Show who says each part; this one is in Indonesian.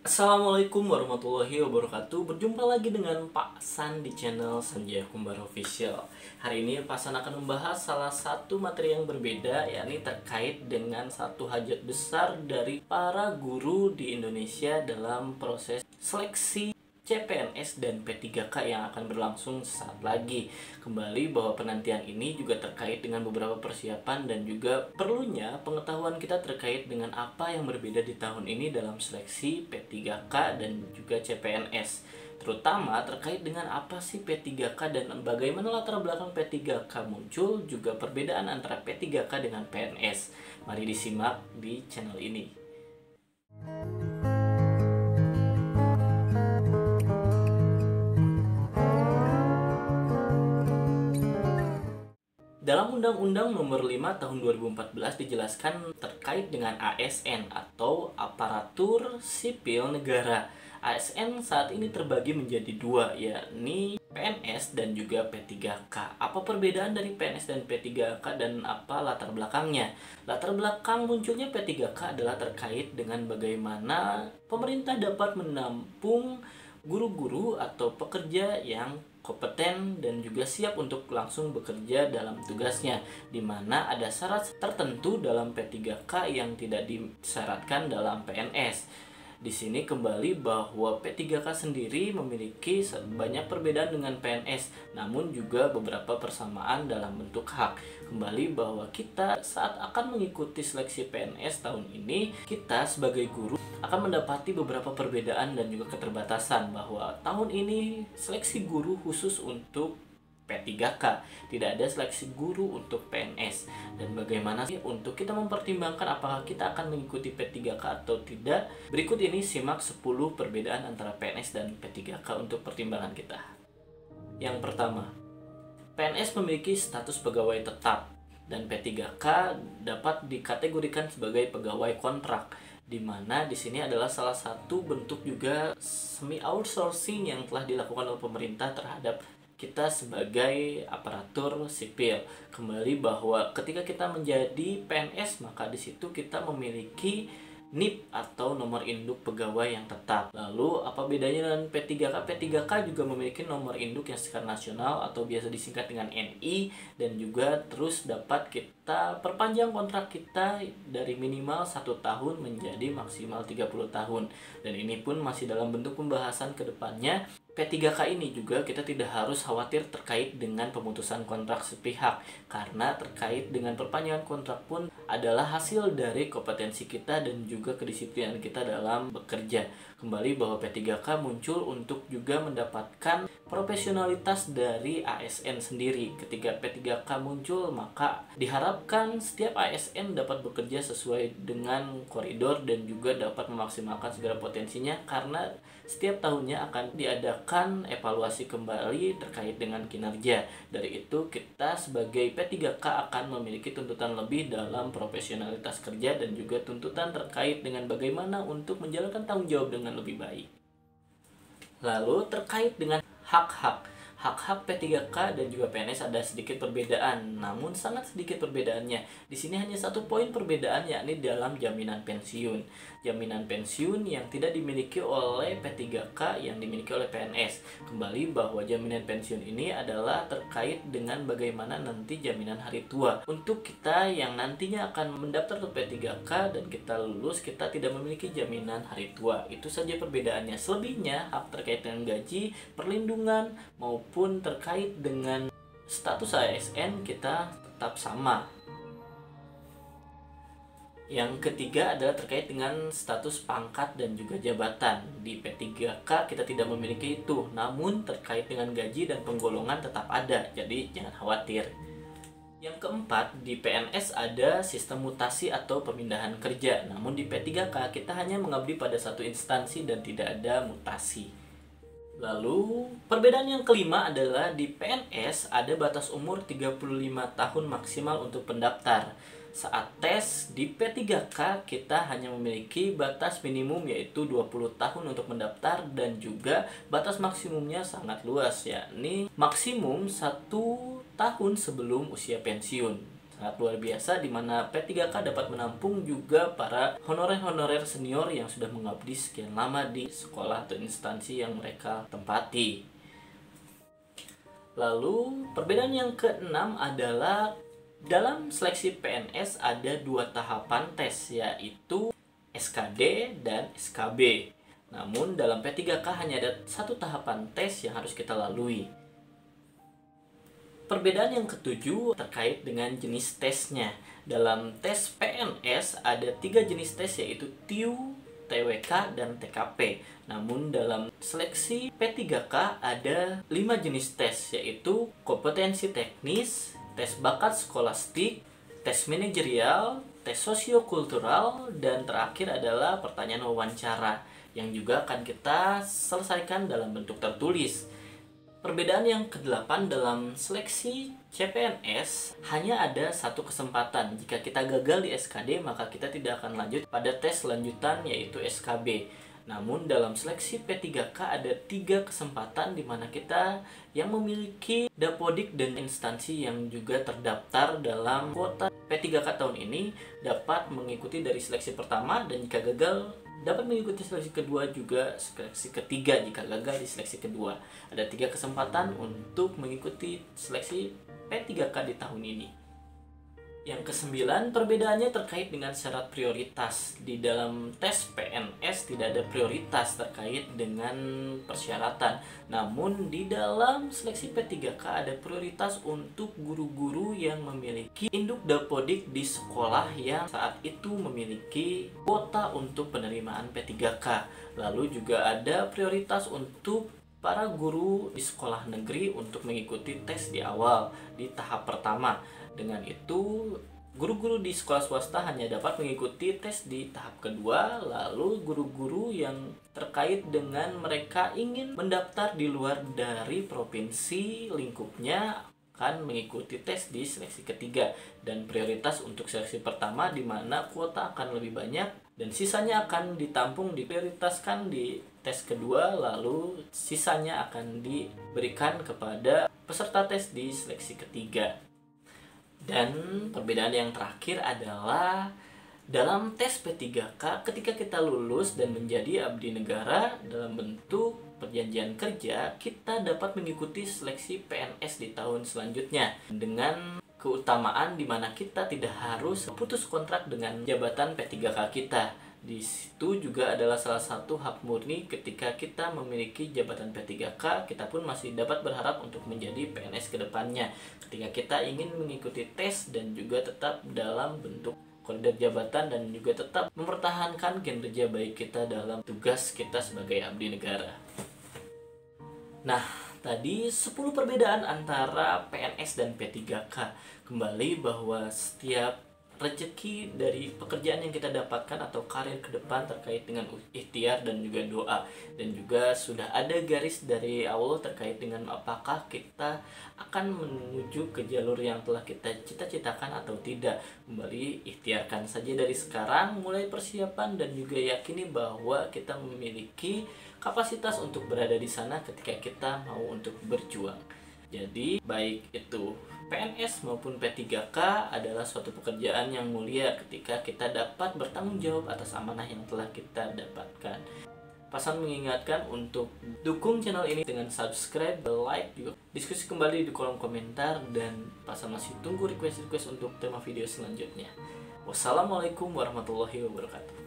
Speaker 1: Assalamualaikum warahmatullahi wabarakatuh. Berjumpa lagi dengan Pak San di channel Sanjaya Kumbar Official. Hari ini Pak San akan membahas salah satu materi yang berbeda, yakni terkait dengan satu hajat besar dari para guru di Indonesia dalam proses seleksi CPNS dan P3K yang akan berlangsung saat lagi. Kembali bahwa penantian ini juga terkait dengan beberapa persiapan dan juga perlunya pengetahuan kita terkait dengan apa yang berbeda di tahun ini dalam seleksi P3K dan juga CPNS. Terutama terkait dengan apa sih P3K dan bagaimana latar belakang P3K muncul, juga perbedaan antara P3K dengan PNS. Mari disimak di channel ini. Dalam Undang-Undang Nomor 5 Tahun 2014 dijelaskan terkait dengan ASN atau Aparatur Sipil Negara. ASN saat ini terbagi menjadi dua, yakni PNS dan juga P3K. Apa perbedaan dari PNS dan P3K dan apa latar belakangnya? Latar belakang munculnya P3K adalah terkait dengan bagaimana pemerintah dapat menampung guru-guru atau pekerja yang kompeten dan juga siap untuk langsung bekerja dalam tugasnya, di mana ada syarat tertentu dalam P3K yang tidak disyaratkan dalam PNS. Di sini kembali bahwa P3K sendiri memiliki banyak perbedaan dengan PNS, namun juga beberapa persamaan dalam bentuk hak. Kembali bahwa kita saat akan mengikuti seleksi PNS tahun ini, kita sebagai guru akan mendapati beberapa perbedaan dan juga keterbatasan, bahwa tahun ini seleksi guru khusus untuk P3K, tidak ada seleksi guru untuk PNS. Dan bagaimana sih untuk kita mempertimbangkan apakah kita akan mengikuti P3K atau tidak? Berikut ini simak 10 perbedaan antara PNS dan P3K untuk pertimbangan kita. Yang pertama, PNS memiliki status pegawai tetap dan P3K dapat dikategorikan sebagai pegawai kontrak, di mana di sini adalah salah satu bentuk juga semi outsourcing yang telah dilakukan oleh pemerintah terhadap kita sebagai aparatur sipil. Kembali bahwa ketika kita menjadi PNS, maka di situ kita memiliki NIP atau nomor induk pegawai yang tetap. Lalu apa bedanya dengan P3K? P3K juga memiliki nomor induk yang secara nasional atau biasa disingkat dengan NI, dan juga terus dapat kita perpanjang kontrak kita dari minimal 1 tahun menjadi maksimal 30 tahun. Dan ini pun masih dalam bentuk pembahasan ke depannya. P3K ini juga kita tidak harus khawatir terkait dengan pemutusan kontrak sepihak, karena terkait dengan perpanjangan kontrak pun adalah hasil dari kompetensi kita dan juga kedisiplinan kita dalam bekerja. Kembali bahwa P3K muncul untuk juga mendapatkan profesionalitas dari ASN sendiri. Ketika P3K muncul, maka diharapkan setiap ASN dapat bekerja sesuai dengan koridor dan juga dapat memaksimalkan segala potensinya, karena setiap tahunnya akan diadakan evaluasi kembali terkait dengan kinerja. Dari itu, kita sebagai P3K akan memiliki tuntutan lebih dalam profesionalitas kerja dan juga tuntutan terkait dengan bagaimana untuk menjalankan tanggung jawab dengan lebih baik. Lalu terkait dengan hak-hak. Hak-hak P3K dan juga PNS ada sedikit perbedaan, namun sangat sedikit perbedaannya. Di sini hanya satu poin perbedaan, yakni dalam jaminan pensiun. Jaminan pensiun yang tidak dimiliki oleh P3K yang dimiliki oleh PNS. Kembali bahwa jaminan pensiun ini adalah terkait dengan bagaimana nanti jaminan hari tua. Untuk kita yang nantinya akan mendaftar ke P3K dan kita lulus, kita tidak memiliki jaminan hari tua. Itu saja perbedaannya. Selebihnya hak terkait dengan gaji, perlindungan, maupun terkait dengan status ASN kita tetap sama. Yang ketiga adalah terkait dengan status pangkat dan juga jabatan. Di P3K kita tidak memiliki itu, namun terkait dengan gaji dan penggolongan tetap ada, jadi jangan khawatir. Yang keempat, di PNS ada sistem mutasi atau pemindahan kerja, namun di P3K kita hanya mengabdi pada satu instansi dan tidak ada mutasi. Lalu, perbedaan yang kelima adalah di PNS ada batas umur 35 tahun maksimal untuk pendaftar. Saat tes di P3K kita hanya memiliki batas minimum yaitu 20 tahun untuk mendaftar, dan juga batas maksimumnya sangat luas, yakni maksimum 1 tahun sebelum usia pensiun. sangat luar biasa, di mana P3K dapat menampung juga para honorer-honorer senior yang sudah mengabdi sekian lama di sekolah atau instansi yang mereka tempati. Lalu perbedaan yang keenam adalah dalam seleksi PNS ada 2 tahapan tes, yaitu SKD dan SKB. Namun dalam P3K hanya ada 1 tahapan tes yang harus kita lalui. Perbedaan yang ketujuh terkait dengan jenis tesnya. Dalam tes PNS ada 3 jenis tes, yaitu TIU, TWK, dan TKP. Namun dalam seleksi P3K ada 5 jenis tes, yaitu kompetensi teknis, tes bakat skolastik, tes manajerial, tes sosiokultural, dan terakhir adalah pertanyaan wawancara yang juga akan kita selesaikan dalam bentuk tertulis. Perbedaan yang ke-8 dalam seleksi CPNS hanya ada 1 kesempatan. Jika kita gagal di SKD, maka kita tidak akan lanjut pada tes lanjutan, yaitu SKB. Namun dalam seleksi P3K ada 3 kesempatan di mana kita yang memiliki dapodik dan instansi yang juga terdaftar dalam kuota P3K tahun ini dapat mengikuti dari seleksi pertama, dan jika gagal dapat mengikuti seleksi kedua, juga seleksi ketiga jika gagal di seleksi kedua. Ada 3 kesempatan untuk mengikuti seleksi P3K di tahun ini. Yang ke-9, perbedaannya terkait dengan syarat prioritas. Di dalam tes PNS tidak ada prioritas terkait dengan persyaratan. Namun di dalam seleksi P3K ada prioritas untuk guru-guru yang memiliki induk dapodik di sekolah yang saat itu memiliki kuota untuk penerimaan P3K. Lalu juga ada prioritas untuk para guru di sekolah negeri untuk mengikuti tes di awal di tahap pertama. Dengan itu, guru-guru di sekolah swasta hanya dapat mengikuti tes di tahap kedua. Lalu guru-guru yang terkait dengan mereka ingin mendaftar di luar dari provinsi lingkupnya akan mengikuti tes di seleksi ketiga. Dan prioritas untuk seleksi pertama di mana kuota akan lebih banyak dan sisanya akan ditampung, diprioritaskan di tes kedua, lalu sisanya akan diberikan kepada peserta tes di seleksi ketiga. Dan perbedaan yang terakhir adalah dalam tes P3K ketika kita lulus dan menjadi abdi negara dalam bentuk perjanjian kerja, kita dapat mengikuti seleksi PNS di tahun selanjutnya dengan keutamaan di mana kita tidak harus putus kontrak dengan jabatan P3K kita. Di situ juga adalah salah satu hak murni ketika kita memiliki jabatan P3K, kita pun masih dapat berharap untuk menjadi PNS ke depannya ketika kita ingin mengikuti tes dan juga tetap dalam bentuk koridor jabatan dan juga tetap mempertahankan kinerja baik kita dalam tugas kita sebagai abdi negara. Nah, tadi 10 perbedaan antara PNS dan P3K. Kembali bahwa setiap rezeki dari pekerjaan yang kita dapatkan atau karir ke depan terkait dengan ikhtiar dan juga doa, dan juga sudah ada garis dari Allah terkait dengan apakah kita akan menuju ke jalur yang telah kita cita-citakan atau tidak. Kembali ikhtiarkan saja dari sekarang, mulai persiapan, dan juga yakini bahwa kita memiliki kapasitas untuk berada di sana ketika kita mau untuk berjuang. Jadi baik itu PNS maupun P3K adalah suatu pekerjaan yang mulia ketika kita dapat bertanggung jawab atas amanah yang telah kita dapatkan. Pasan mengingatkan untuk dukung channel ini dengan subscribe, like, juga diskusi kembali di kolom komentar, dan Pasan masih tunggu request-request untuk tema video selanjutnya. Wassalamualaikum warahmatullahi wabarakatuh.